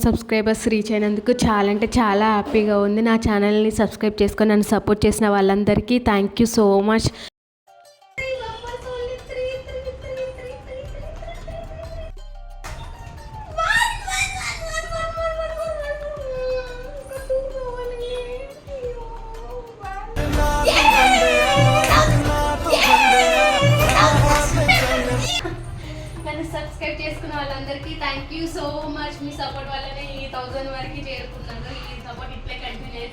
Subscribers reach అయినందుకు చాలా అంటే చాలా హ్యాపీగా ఉంది. నా ఛానల్ని సబ్స్క్రైబ్ చేసుకొని నన్ను సపోర్ట్ చేసిన వాళ్ళందరికీ thank you so much. Subscribe చేసుకున్న వాళ్ళందరికీ thank you so much. Me support వల్లనే ఈ 1000 వరకు చేరుకున్నాను. ఈ సపోర్ట్ ఇట్లే కంటిన్యూ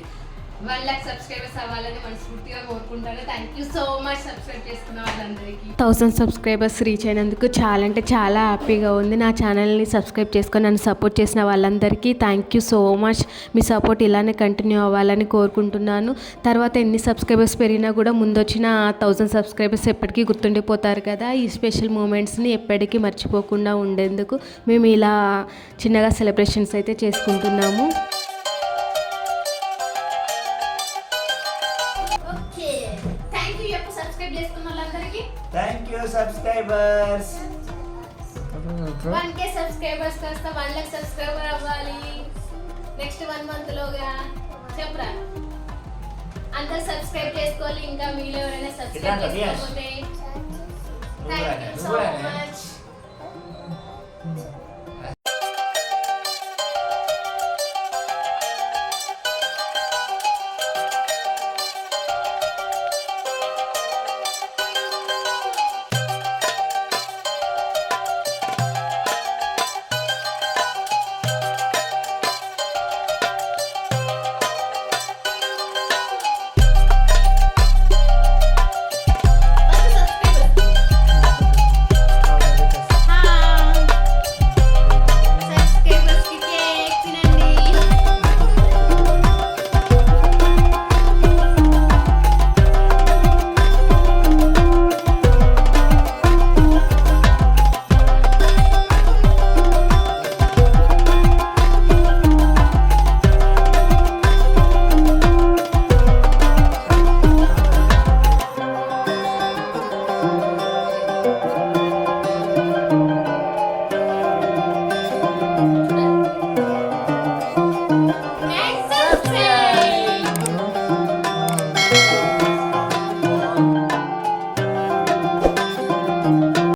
1 lakh సబ్స్క్రైబర్స్ అవ్వాలని మనస్ఫూర్తిగా కోరుకుంటాను. Thank you so much subscribe చేసుకున్న వాళ్ళందరికీ. 1000 సబ్స్క్రైబర్స్ రీచ్ అయినందుకు చాలా అంటే చాలా హ్యాపీగా ఉంది. నా ఛానల్ని సబ్స్క్రైబ్ చేసుకొని నన్ను సపోర్ట్ చేసిన వాళ్ళందరికీ thank you so much. Me support ఇలానే కంటిన్యూ అవ్వాలని కోరుకుంటున్నాను. తర్వాత ఎన్ని సబ్స్క్రైబర్స్ పెరిగినా కూడా ముందొచ్చిన 1000 సబ్స్క్రైబర్స్ ఎప్పటికీ గుర్తుండిపోతారు కదా. ఈ స్పెషల్ మూమెంట్స్ని ఎప్పటికీ మర్చిపోకుండా ఉండేందుకు మేము ఇలా చిన్నగా సెలబ్రేషన్స్ అయితే చేసుకుంటున్నాము. Thank you subscribers. 1K subscribers కాస్త 1 lakh సబ్స్క్రైబర్ అవ్వాలి నెక్స్ట్ 1 month లోగా. చెప్పరా అందరు సబ్స్క్రైబ్ చేసుకోవాలి. ఇంకా మీలో ఎవరైనా సబ్స్క్రైబ్ చేసుకోకపోతే థ్యాంక్ యూ సో మచ్.